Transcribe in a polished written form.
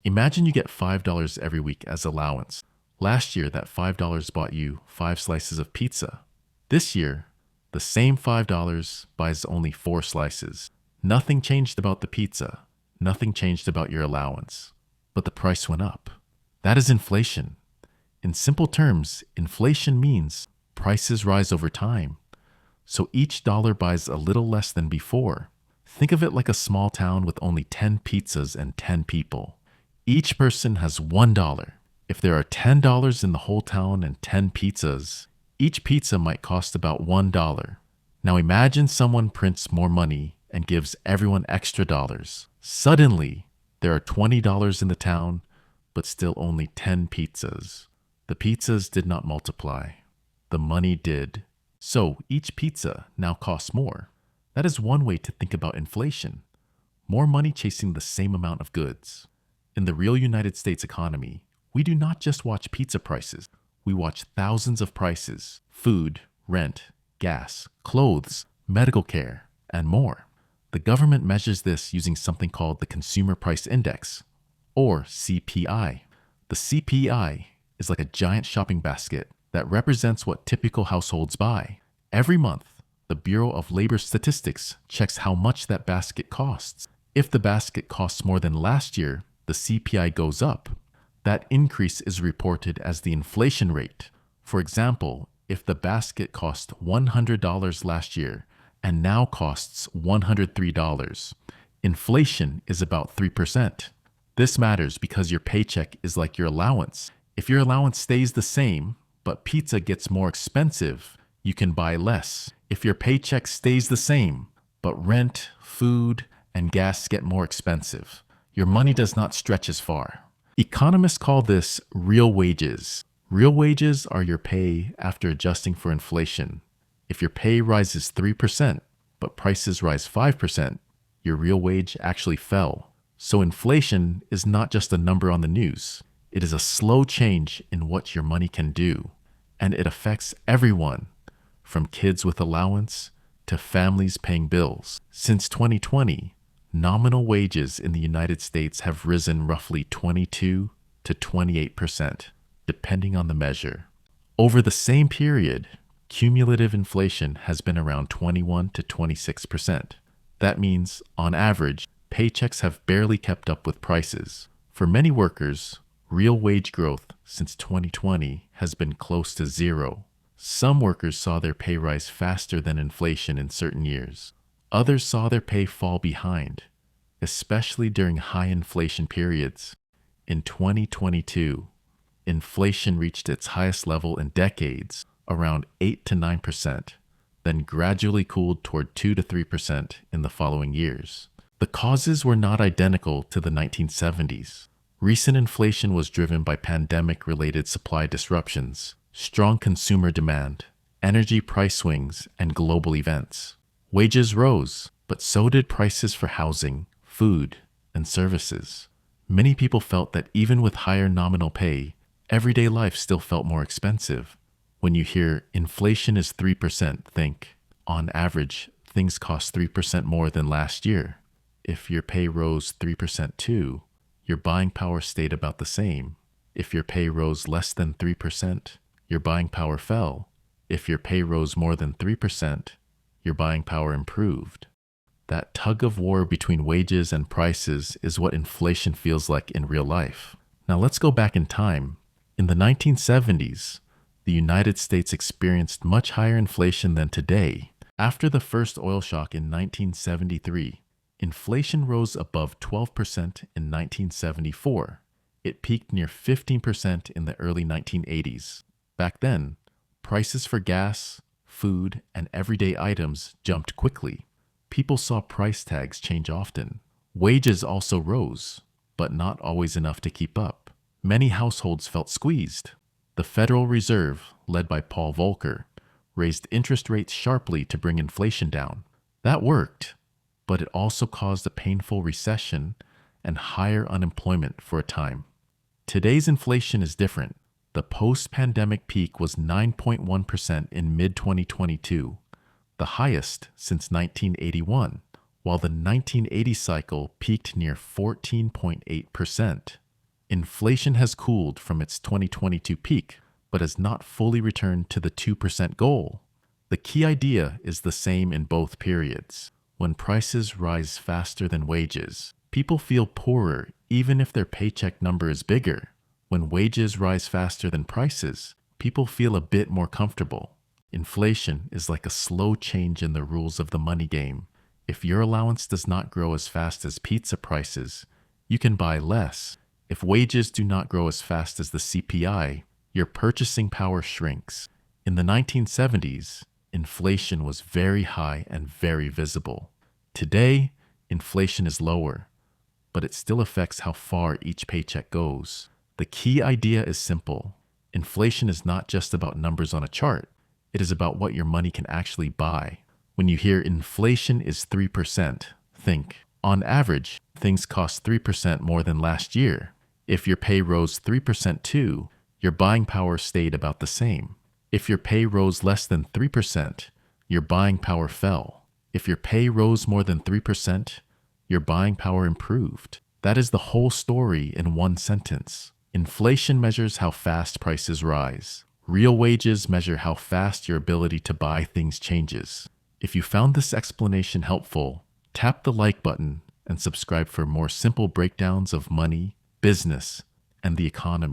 Imagine you get $5 every week as allowance. Last year, that $5 bought you 5 slices of pizza. This year, the same $5 buys only 4 slices. Nothing changed about the pizza. Nothing changed about your allowance. But the price went up. That is inflation. In simple terms, inflation means prices rise over time. So each dollar buys a little less than before. Think of it like a small town with only 10 pizzas and 10 people. Each person has $1. If there are $10 in the whole town and 10 pizzas, each pizza might cost about $1. Now imagine someone prints more money and gives everyone extra dollars. Suddenly, there are $20 in the town, but still only 10 pizzas. The pizzas did not multiply. The money did. So each pizza now costs more. That is one way to think about inflation. More money chasing the same amount of goods. In the real United States economy, we do not just watch pizza prices. We watch thousands of prices: food, rent, gas, clothes, medical care, and more. The government measures this using something called the Consumer Price Index, or CPI. The CPI is like a giant shopping basket that represents what typical households buy. Every month, the Bureau of Labor Statistics checks how much that basket costs. If the basket costs more than last year, the CPI goes up. That increase is reported as the inflation rate. For example, if the basket cost $100 last year and now costs $103, inflation is about 3%. This matters because your paycheck is like your allowance. If your allowance stays the same, but pizza gets more expensive, you can buy less. If your paycheck stays the same, but rent, food, and gas get more expensive, your money does not stretch as far. Economists call this real wages. Real wages are your pay after adjusting for inflation. If your pay rises 3%, but prices rise 5%, your real wage actually fell. So inflation is not just a number on the news. It is a slow change in what your money can do. And it affects everyone, from kids with allowance to families paying bills. Since 2020, nominal wages in the United States have risen roughly 22 to 28%, depending on the measure. Over the same period, cumulative inflation has been around 21 to 26%. That means, on average, paychecks have barely kept up with prices. For many workers, real wage growth since 2020 has been close to zero. Some workers saw their pay rise faster than inflation in certain years. Others saw their pay fall behind, especially during high inflation periods. In 2022, inflation reached its highest level in decades, around 8 to 9%, then gradually cooled toward 2 to 3% in the following years. The causes were not identical to the 1970s. Recent inflation was driven by pandemic-related supply disruptions, strong consumer demand, energy price swings, and global events. Wages rose, but so did prices for housing, food, and services. Many people felt that even with higher nominal pay, everyday life still felt more expensive. When you hear inflation is 3%, think, on average, things cost 3% more than last year. If your pay rose 3% too, your buying power stayed about the same. If your pay rose less than 3%, your buying power fell. If your pay rose more than 3%, your buying power improved. That tug of war between wages and prices is what inflation feels like in real life. Now let's go back in time. In the 1970s, the United States experienced much higher inflation than today. After the first oil shock in 1973, inflation rose above 12% in 1974. It peaked near 15% in the early 1980s. Back then, prices for gas, food, and everyday items jumped quickly. People saw price tags change often. Wages also rose, but not always enough to keep up. Many households felt squeezed. The Federal Reserve, led by Paul Volcker, raised interest rates sharply to bring inflation down. That worked, but it also caused a painful recession and higher unemployment for a time. Today's inflation is different. The post-pandemic peak was 9.1% in mid-2022, the highest since 1981, while the 1980 cycle peaked near 14.8%. Inflation has cooled from its 2022 peak, but has not fully returned to the 2% goal. The key idea is the same in both periods. When prices rise faster than wages, people feel poorer even if their paycheck number is bigger. When wages rise faster than prices, people feel a bit more comfortable. Inflation is like a slow change in the rules of the money game. If your allowance does not grow as fast as pizza prices, you can buy less. If wages do not grow as fast as the CPI, your purchasing power shrinks. In the 1970s, inflation was very high and very visible. Today, inflation is lower, but it still affects how far each paycheck goes. The key idea is simple. Inflation is not just about numbers on a chart. It is about what your money can actually buy. When you hear inflation is 3%, think, on average, things cost 3% more than last year. If your pay rose 3% too, your buying power stayed about the same. If your pay rose less than 3%, your buying power fell. If your pay rose more than 3%, your buying power improved. That is the whole story in one sentence. Inflation measures how fast prices rise. Real wages measure how fast your ability to buy things changes. If you found this explanation helpful, tap the like button and subscribe for more simple breakdowns of money, business, and the economy.